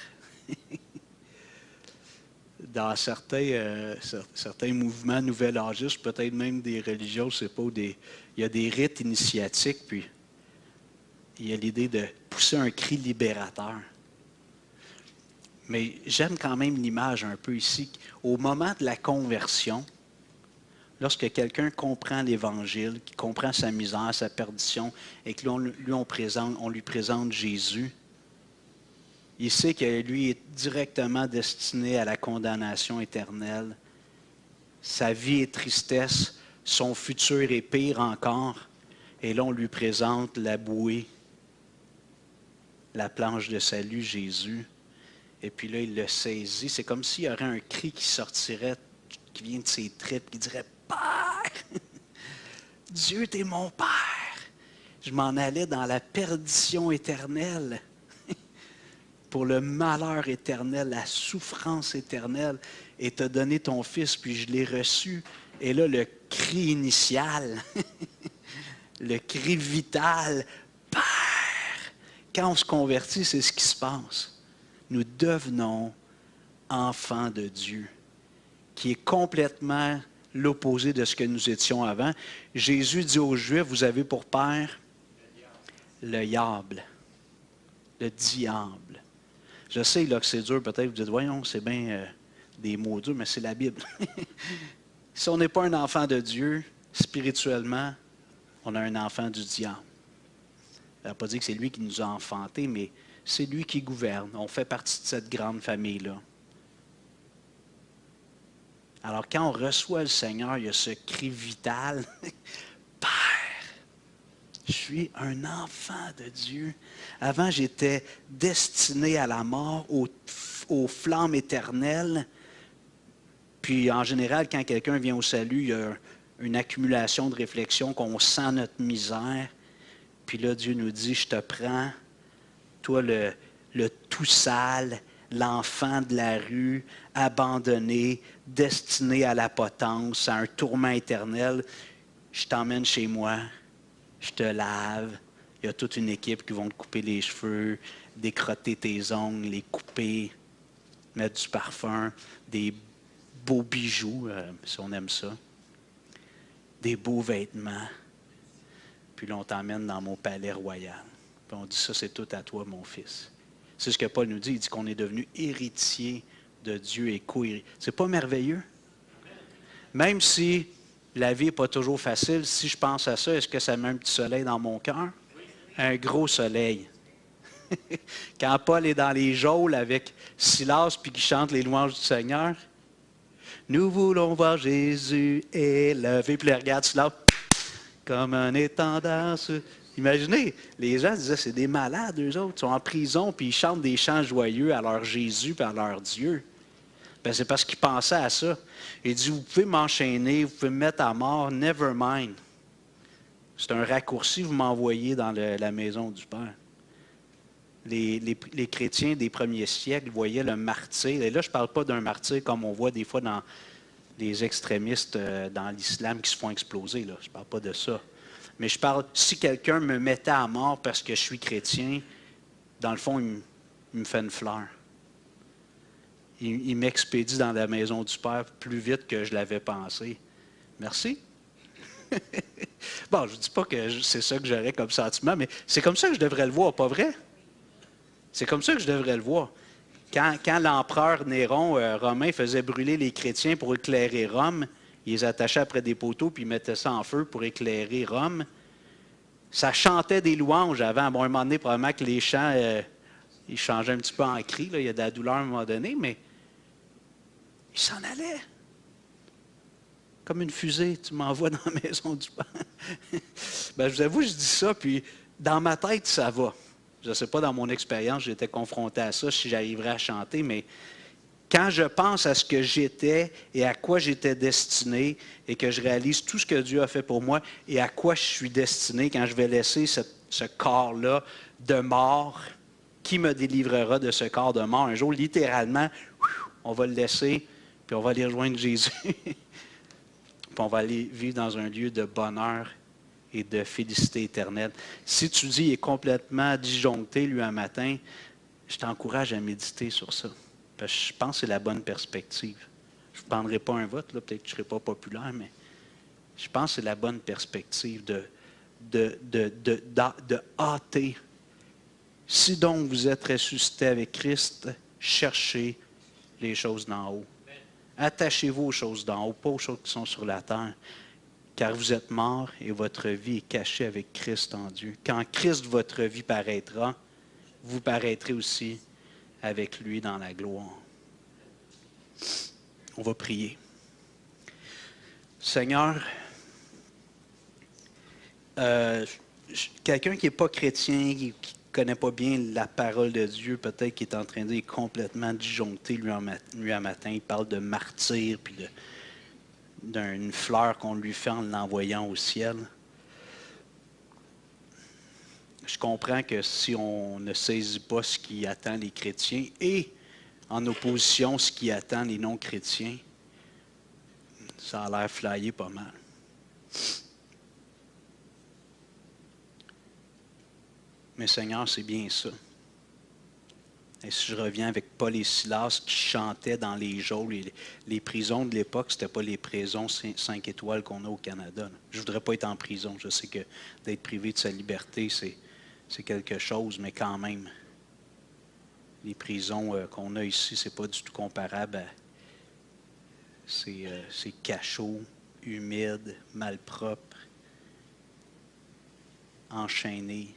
Dans certains mouvements nouvel-âgistes, peut-être même des religions, je ne sais pas, il y a des rites initiatiques, puis il y a l'idée de pousser un cri libérateur. Mais j'aime quand même l'image un peu ici. Au moment de la conversion, lorsque quelqu'un comprend l'Évangile, qui comprend sa misère, sa perdition, et que on lui présente Jésus, il sait que lui est directement destiné à la condamnation éternelle. Sa vie est tristesse, son futur est pire encore. Et là, on lui présente la bouée, la planche de salut, Jésus. Et puis là, il le saisit. C'est comme s'il y aurait un cri qui sortirait, qui vient de ses tripes, qui dirait « Père! Dieu, t'es mon Père! Je m'en allais dans la perdition éternelle. » pour le malheur éternel, la souffrance éternelle, et t'as donné ton Fils, puis je l'ai reçu. Et là, le cri initial, le cri vital, Père! Quand on se convertit, c'est ce qui se passe. Nous devenons enfants de Dieu, qui est complètement l'opposé de ce que nous étions avant. Jésus dit aux Juifs, vous avez pour père le diable, le diable. Je sais là, que c'est dur, peut-être vous dites, voyons, c'est bien des mots durs, mais c'est la Bible. Si on n'est pas un enfant de Dieu, spirituellement, on a un enfant du diable. Ça ne veut pas dire que c'est lui qui nous a enfantés, mais c'est lui qui gouverne. On fait partie de cette grande famille-là. Alors, quand on reçoit le Seigneur, il y a ce cri vital, « Père, je suis un enfant de Dieu. Avant, j'étais destiné à la mort, aux flammes éternelles. » Puis, en général, quand quelqu'un vient au salut, il y a une accumulation de réflexions, qu'on sent notre misère. Puis là, Dieu nous dit, je te prends, toi le tout sale, l'enfant de la rue, abandonné, destiné à la potence, à un tourment éternel. Je t'emmène chez moi, je te lave. Il y a toute une équipe qui vont te couper les cheveux, décrotter tes ongles, les couper, mettre du parfum, des beaux bijoux, si on aime ça, des beaux vêtements. Puis là, on t'emmène dans mon palais royal. Puis on dit, ça, c'est tout à toi, mon fils. C'est ce que Paul nous dit. Il dit qu'on est devenu héritier de Dieu et co-héritier. C'est pas merveilleux? Même si la vie n'est pas toujours facile, si je pense à ça, est-ce que ça met un petit soleil dans mon cœur? Un gros soleil. Quand Paul est dans les geôles avec Silas puis qu'il chante les louanges du Seigneur, nous voulons voir Jésus élevé. Puis il regarde Silas comme un étendard. Imaginez, les gens disaient, c'est des malades, eux autres. Ils sont en prison, puis ils chantent des chants joyeux à leur Jésus et à leur Dieu. Ben, c'est parce qu'ils pensaient à ça. Il dit, vous pouvez m'enchaîner, vous pouvez me mettre à mort, never mind. C'est un raccourci, vous m'envoyez dans la maison du Père. Les chrétiens des premiers siècles voyaient le martyr. Et là, je ne parle pas d'un martyr comme on voit des fois dans les extrémistes dans l'islam qui se font exploser, là. Je ne parle pas de ça. Mais je parle, si quelqu'un me mettait à mort parce que je suis chrétien, dans le fond, il me fait une fleur. Il m'expédie dans la maison du Père plus vite que je l'avais pensé. Merci. Bon, je ne dis pas que c'est ça que j'aurais comme sentiment, mais c'est comme ça que je devrais le voir, pas vrai? C'est comme ça que je devrais le voir. Quand l'empereur Néron romain faisait brûler les chrétiens pour éclairer Rome, ils les attachaient après des poteaux puis ils mettaient ça en feu pour éclairer Rome. Ça chantait des louanges avant. Bon, à un moment donné, probablement que les chants, ils changeaient un petit peu en cris. Là. Il y a de la douleur à un moment donné, mais ils s'en allaient. Comme une fusée, tu m'envoies dans la maison du Père. Ben, je vous avoue, je dis ça, puis dans ma tête, ça va. Je ne sais pas, dans mon expérience, j'étais confronté à ça, si j'arriverais à chanter, mais quand je pense à ce que j'étais et à quoi j'étais destiné et que je réalise tout ce que Dieu a fait pour moi et à quoi je suis destiné quand je vais laisser ce corps-là de mort, qui me délivrera de ce corps de mort? Un jour, littéralement, on va le laisser, puis on va aller rejoindre Jésus. Puis on va aller vivre dans un lieu de bonheur et de félicité éternelle. Si tu dis qu'il est complètement disjoncté, lui, un matin, je t'encourage à méditer sur ça. Parce que je pense que c'est la bonne perspective. Je ne prendrai pas un vote, là, peut-être que je ne serai pas populaire, mais je pense que c'est la bonne perspective de hâter. Si donc vous êtes ressuscité avec Christ, cherchez les choses d'en haut. Attachez-vous aux choses d'en haut, pas aux choses qui sont sur la terre. Car vous êtes morts et votre vie est cachée avec Christ en Dieu. Quand Christ, votre vie, paraîtra, vous paraîtrez aussi avec lui dans la gloire. On va prier. Seigneur, quelqu'un qui n'est pas chrétien, qui ne connaît pas bien la parole de Dieu, peut-être qu'il est en train d'être complètement disjoncté lui à matin. Il parle de martyr, puis d'une fleur qu'on lui fait en l'envoyant au ciel. Je comprends que si on ne saisit pas ce qui attend les chrétiens et en opposition ce qui attend les non-chrétiens, ça a l'air flyé pas mal. Mais Seigneur, c'est bien ça. Et si je reviens avec Paul et Silas qui chantaient dans les geôles, les prisons de l'époque, ce n'était pas les prisons 5 étoiles qu'on a au Canada. Là. Je ne voudrais pas être en prison. Je sais que d'être privé de sa liberté, c'est quelque chose, mais quand même, les prisons qu'on a ici, ce n'est pas du tout comparable à ces cachots humides, malpropres, enchaînés.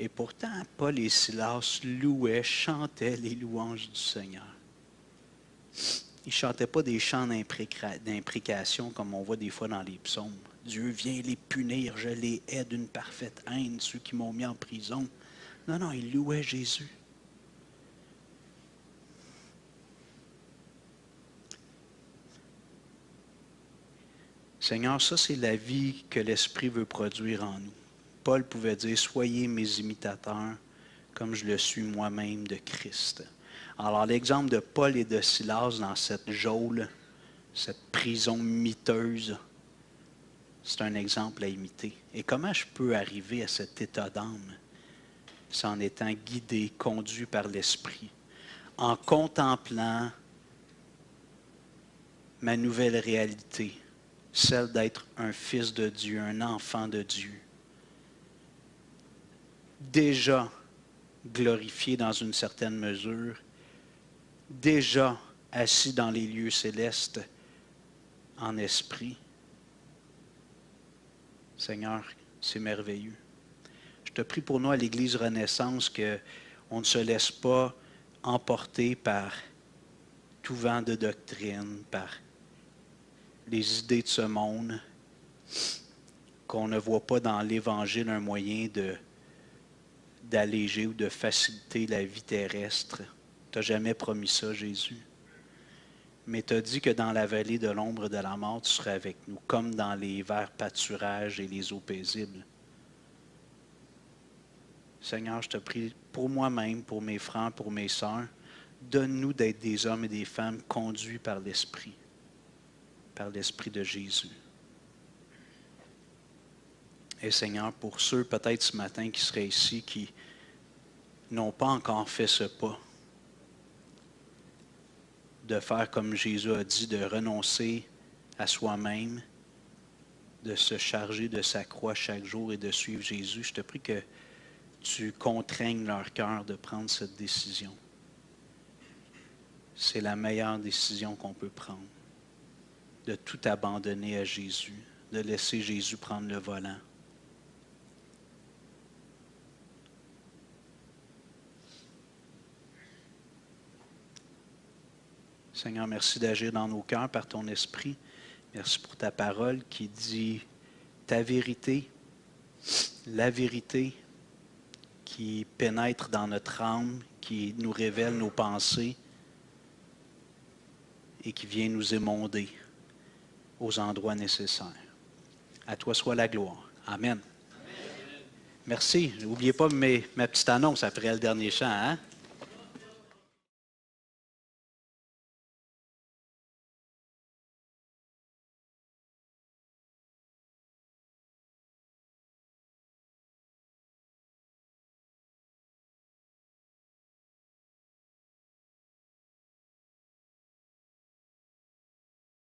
Et pourtant, Paul et Silas louaient, chantaient les louanges du Seigneur. Ils ne chantaient pas des chants d'imprécation comme on voit des fois dans les psaumes. Dieu vient les punir, je les hais d'une parfaite haine, ceux qui m'ont mis en prison. Non, ils louaient Jésus. Seigneur, ça c'est la vie que l'Esprit veut produire en nous. Paul pouvait dire, soyez mes imitateurs, comme je le suis moi-même de Christ. Alors l'exemple de Paul et de Silas dans cette geôle, cette prison miteuse, c'est un exemple à imiter. Et comment je peux arriver à cet état d'âme? C'est en étant guidé, conduit par l'Esprit, en contemplant ma nouvelle réalité, celle d'être un fils de Dieu, un enfant de Dieu, déjà glorifié dans une certaine mesure, déjà assis dans les lieux célestes en esprit. Seigneur, c'est merveilleux. Je te prie pour nous à l'Église Renaissance qu'on ne se laisse pas emporter par tout vent de doctrine, par les idées de ce monde, qu'on ne voit pas dans l'Évangile un moyen d'alléger ou de faciliter la vie terrestre. Tu n'as jamais promis ça, Jésus. Mais tu as dit que dans la vallée de l'ombre de la mort, tu serais avec nous, comme dans les verts pâturages et les eaux paisibles. Seigneur, je te prie pour moi-même, pour mes frères, pour mes sœurs, Donne-nous d'être des hommes et des femmes conduits par l'Esprit de Jésus. Et Seigneur, pour ceux peut-être ce matin qui seraient ici, qui n'ont pas encore fait ce pas, de faire comme Jésus a dit, de renoncer à soi-même, de se charger de sa croix chaque jour et de suivre Jésus, je te prie que tu contraignes leur cœur de prendre cette décision. C'est la meilleure décision qu'on peut prendre, de tout abandonner à Jésus, de laisser Jésus prendre le volant. Seigneur, merci d'agir dans nos cœurs par ton esprit. Merci pour ta parole qui dit ta vérité, la vérité qui pénètre dans notre âme, qui nous révèle nos pensées et qui vient nous émonder aux endroits nécessaires. À toi soit la gloire. Amen. Amen. Merci. N'oubliez pas ma petite annonce après le dernier chant. Hein?